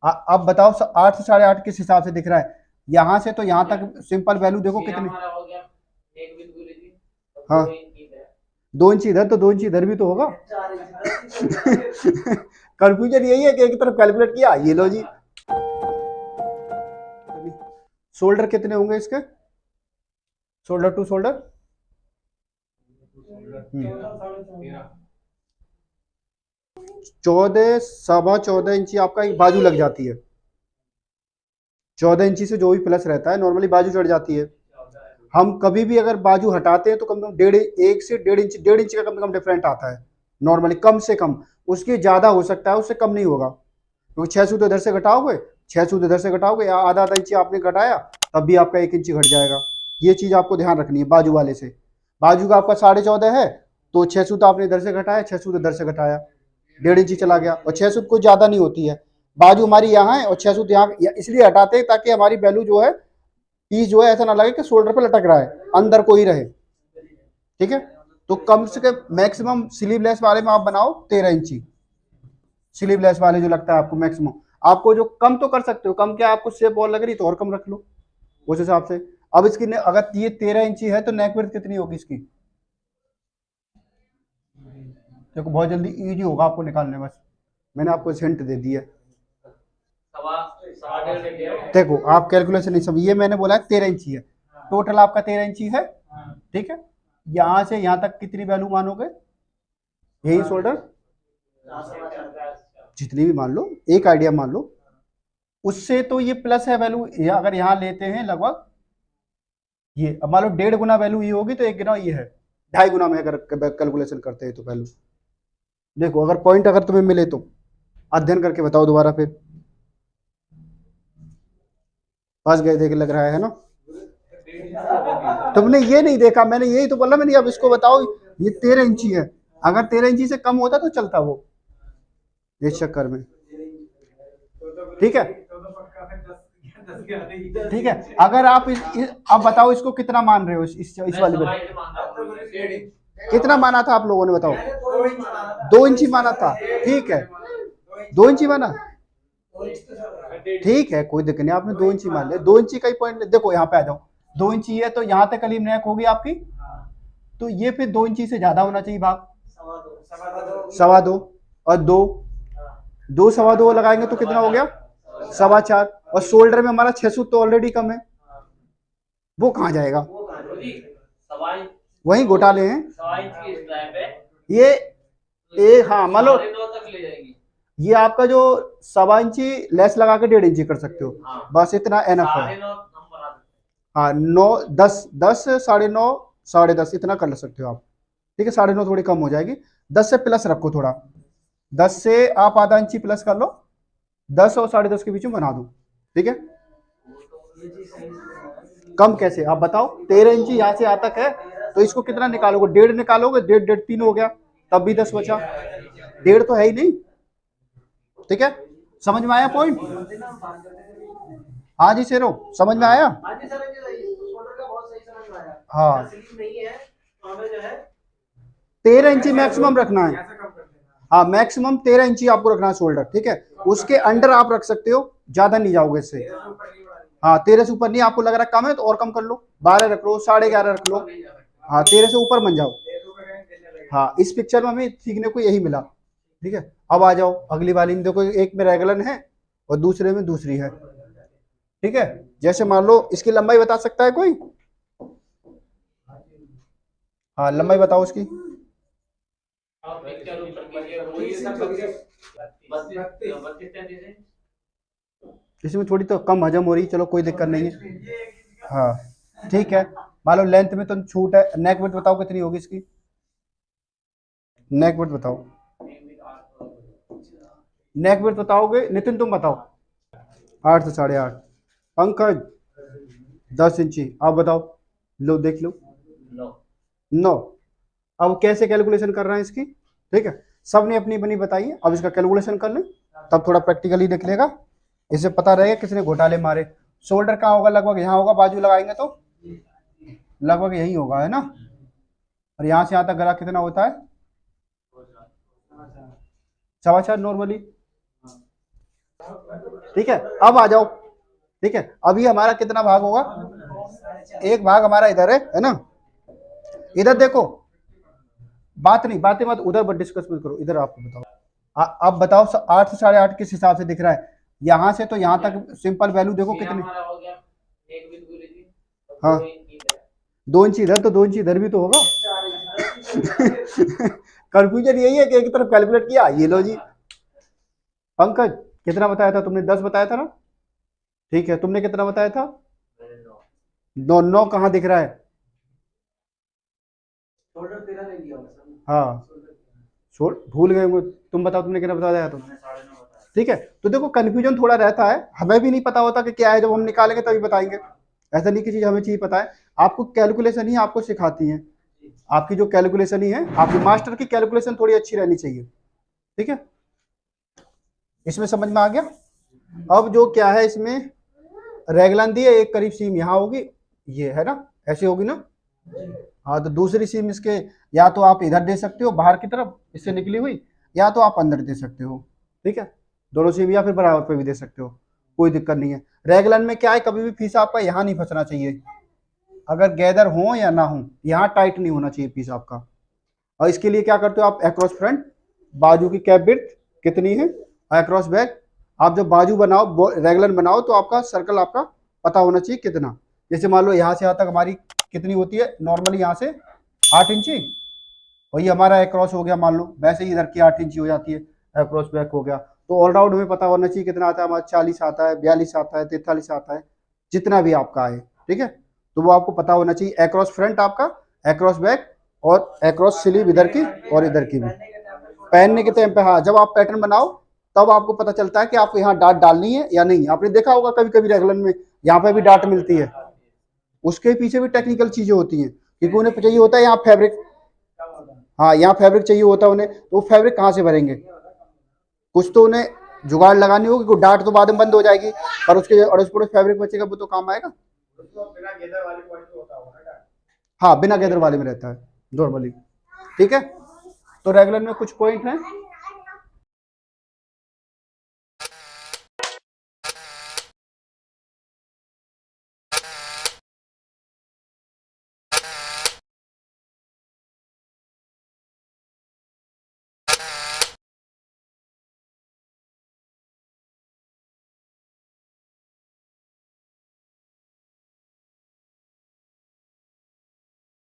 अब बताओ 8 से 8.5 किस हिसाब से दिख रहा है? यहाँ से तो यहाँ तक सिंपल वैल्यू देखो कितनी। हाँ, 2 इंच इधर तो 2 इंच इधर भी तो होगा। कंफ्यूजन यही है कि एक तरफ कैलकुलेट किया, ये लो जी। शोल्डर कितने होंगे इसके? शोल्डर टू शोल्डर 14, 14.25 इंची आपका एक बाजू लग जाती है। 14 इंची से जो भी प्लस रहता है नॉर्मली बाजू चढ़ जाती है। हम कभी भी अगर बाजू हटाते हैं तो कम से कम 1 से 1.5 इंच, 1.5 इंच का कम से कम डिफरेंट आता है नॉर्मली, कम से कम। उसकी ज्यादा हो सकता है, उससे कम नहीं होगा, क्योंकि 6 सूत्र इधर से घटाओगे, 6 सूत्र इधर से घटाओगे, या आधा आधा इंची आपने घटाया तब भी आपका 1 इंची घट जाएगा। ये चीज आपको ध्यान रखनी है बाजू वाले से। बाजू का आपका 14.5 है तो 6 सूत्र आपने इधर से घटाया, 6 सूत्र इधर से घटाया, 1.5 इंची चला गया। और 6 सूत्र कोई ज्यादा नहीं होती है, बाजू हमारी यहाँ है और 6 सूत्र यहाँ, इसलिए हटाते हैं ताकि हमारी वैल्यू जो है, पीस जो है ऐसा ना लगे कि शोल्डर पे लटक रहा है, अंदर कोई रहे। ठीक है, तो कम से कम मैक्सिमम स्लीवलेस वाले में आप बनाओ 13 इंची। स्लीवलेस वाले जो लगता है आपको मैक्सिमम, आपको जो कम तो कर सकते हो, कम क्या आपको शेप बॉल लग रही तो और कम रख लो उस हिसाब से। अब इसकी अगर ये 13 इंची है तो नेक विड्थ कितनी होगी इसकी? देखो बहुत जल्दी इजी होगा आपको निकालने, बस मैंने आपको हिंट दे दी है। देखो आप कैलकुलेशन नहीं समझ, ये मैंने बोला है 13 इंची है, टोटल आपका 13 इंची है। ठीक है, यहाँ से यहाँ तक कितनी वैल्यू मानोगे? यही शोल्डर जितनी भी मान लो, एक आइडिया मान लो, उससे तो ये प्लस है वैल्यू, अगर यहाँ लेते हैं लगभग, ये अब मान लो 1.5 गुना वैल्यू ये होगी तो 1 गुना ये है, 2.5 गुना में अगर कैलकुलेशन करते हैं तो वैल्यू। देखो अगर पॉइंट अगर तुम्हें मिले तो अध्ययन करके बताओ दोबारा फिर। फंस गए देख लग रहा है ना? तुमने ये नहीं देखा, मैंने यही तो बोला मैंने, अब इसको बताओ। ये 13 इंची है, अगर 13 इंची से कम होता तो चलता वो, इस चक्कर में। ठीक है, ठीक है, अगर आप अब बताओ इसको कितना मान रहे हो, इस वाले में कितना माना था आप लोगों ने बताओ? 2 इंची माना था, ठीक है, 2 इंची माना, ठीक है, कोई दिक्कत नहीं, आपने 2 इंची मान लिया। 2 इंची का ही पॉइंट देखो, यहाँ पे आ जाओ, 2 इंची है तो यहाँ तक कलीम नैक होगी आपकी, तो ये फिर 2 इंची से ज्यादा होना चाहिए भाग, 2.25, और 2 लगाएंगे तो कितना हो गया? 4.25, और शोल्डर में हमारा 6 सूत्र तो ऑलरेडी कम है, वो कहाँ जाएगा? वही घोटाले हैं ये। हाँ मान लो ये आपका जो 1.25 इंची लेस लगा के 1.5 इंची कर सकते हो, बस इतना एनफ है। हाँ 9, 10, 10, 9.5, 10.5 इतना कर सकते हो आप। ठीक है, 9.5 थोड़ी कम हो जाएगी, 10 से प्लस रखो थोड़ा, 10 से आप आधा इंची प्लस कर लो, 10 और 10.5 के बीच में बना दो। ठीक है, कम कैसे आप बताओ? 13 इंची यहाँ से यहाँ तक है तो इसको कितना निकालोगे? 1.5 निकालोगे, 1.5, 3 हो गया, तब भी 10 बचा, 1.5 तो है ही नहीं। ठीक है, समझ में आया पॉइंट? हाँ जी शेरो, समझ में आया? हाँ 13 इंची मैक्सिमम रखना है। हाँ मैक्सिमम 13 इंची आपको रखना है शोल्डर। ठीक है, उसके अंडर आप रख सकते हो, ज्यादा नहीं जाओगे इससे। हाँ 13 से ऊपर नहीं, आपको लग रहा है कम है तो और कम कर लो, 12 रख लो, 11.5 रख लो। हाँ 13 से ऊपर बन जाओ। हाँ इस पिक्चर में हमें सीखने को यही मिला। ठीक है, अब आ जाओ अगली वाली में, देखो एक में रेगुलर है और दूसरे में दूसरी है। ठीक है, जैसे मान लो इसकी लंबाई बता सकता है कोई? हाँ लंबाई बताओ उसकी। इसमें थोड़ी तो कम हजम हो रही, चलो कोई दिक्कत नहीं है। हाँ ठीक है, मान लो लेंथ में तो छूट है, नेक विड्थ बताओ कितनी होगी इसकी? नेक विड्थ बताओ, नेक विड्थ बताओगे नितिन, तुम बताओ। 8 से 8.5, पंकज 10 इंची, आप बताओ, लो देख लो। 9। अब कैसे कैलकुलेशन कर रहे हैं इसकी? ठीक है, सबने अपनी अपनी बताई है, अब इसका कैलकुलेशन कर लें, तब थोड़ा प्रैक्टिकली देख लेगा, इसे पता रहेगा किसने घोटाले मारे। शोल्डर कहाँ होगा? लगभग यहाँ होगा, बाजू लगाएंगे तो लगभग यही होगा, है ना? और यहाँ से यहाँ तक गला कितना होता है? 4.25 नॉर्मली। ठीक है, अब आ जाओ। ठीक है, अभी हमारा कितना भाग होगा, एक भाग हमारा इधर है ना। इधर देखो, बात नहीं, बातें मत उधर डिस्कस मत करो, इधर आपको बताओ। अब बताओ 8 से 8.5 किस हिसाब से दिख रहा है, यहाँ से तो यहाँ तक सिंपल वैल्यू देखो कितनी। हाँ, 2 इंच इधर तो 2 इंच इधर भी तो होगा। कंफ्यूजन यही है कि एक तरफ कैलकुलेट किया, ये लो जी। पंकज कितना बताया था तुमने, 10 बताया था ना। ठीक है, तुमने कितना बताया था, 9। 9 कहाँ दिख रहा है, हाँ छोड़, भूल गए होंगे। तुम बताओ तुमने कितना बताया था। ठीक है, तो देखो कंफ्यूजन थोड़ा रहता है, हमें भी नहीं पता होता कि क्या है, जब हम निकालेंगे तभी बताएंगे। ऐसा नहीं कि चीज हमें चीज पता है, आपको कैलकुलेशन ही आपको सिखाती है। आपकी जो कैलकुलेशन ही है, आपकी मास्टर की कैलकुलेशन थोड़ी अच्छी रहनी चाहिए। ठीक है, इसमें समझ में आ गया। अब जो क्या है इसमें, रेगलन दी है, एक करीब सीम यहाँ होगी, ये है ना, ऐसे होगी ना। हाँ, तो दूसरी सीम इसके या तो आप इधर दे सकते हो बाहर की तरफ इससे निकली हुई, या तो आप अंदर दे सकते हो। ठीक है, दोनों सीम या फिर बराबर पे भी दे सकते हो, कोई दिक्कत नहीं है। रेगलन में क्या है, कभी भी पीस आपका यहाँ नहीं फंसना चाहिए, अगर गैदर हो या ना हो, यहाँ टाइट नहीं होना चाहिए पीस आपका। और इसके लिए क्या करते हो आप, अक्रॉस फ्रंट, बाजू की कैप विड्थ कितनी है, अक्रॉस बैक। आप जब बाजू बनाओ, रेगुलर बनाओ, तो आपका सर्कल आपका पता होना चाहिए कितना। जैसे मान लो यहाँ से यहाँ तक हमारी कितनी होती है नॉर्मली, यहाँ से 8 इंची, और ये हमारा अक्रॉस हो गया मान लो, वैसे ही इधर की 8 इंची हो जाती है, अक्रॉस बैक हो गया। तो ऑलराउंड हमें पता होना चाहिए कितना आता है हमारा, 40 आता है, 42 आता है, 43 आता है, जितना भी आपका आए। ठीक है, तो वो आपको पता होना चाहिए, अक्रॉस फ्रंट आपका, अक्रॉस बैक, और अक्रॉस स्लीव इधर की और इधर की भी। पहनने के टाइम पे, हाँ, जब आप पैटर्न बनाओ तब आपको पता चलता है कि आपको यहाँ डाट डालनी है या नहीं। आपने देखा होगा कभी कभी रेगुलर में यहाँ पे भी डाट मिलती है, उसके पीछे भी टेक्निकल चीजें होती हैं, क्योंकि उन्हें चाहिए होता है यहाँ फैब्रिक, हाँ यहाँ फैब्रिक चाहिए होता है उन्हें, तो वो फैब्रिक कहाँ से भरेंगे, कुछ तो उन्हें जुगाड़ लगानी होगी, क्योंकि डाट तो बाद में बंद हो जाएगी, और उसके और उसको फैब्रिक बचेगा, वो तो काम आएगा। हाँ, बिना गैदर वाले में रहता है नॉर्मली। ठीक है, तो रेगुलर में कुछ पॉइंट है।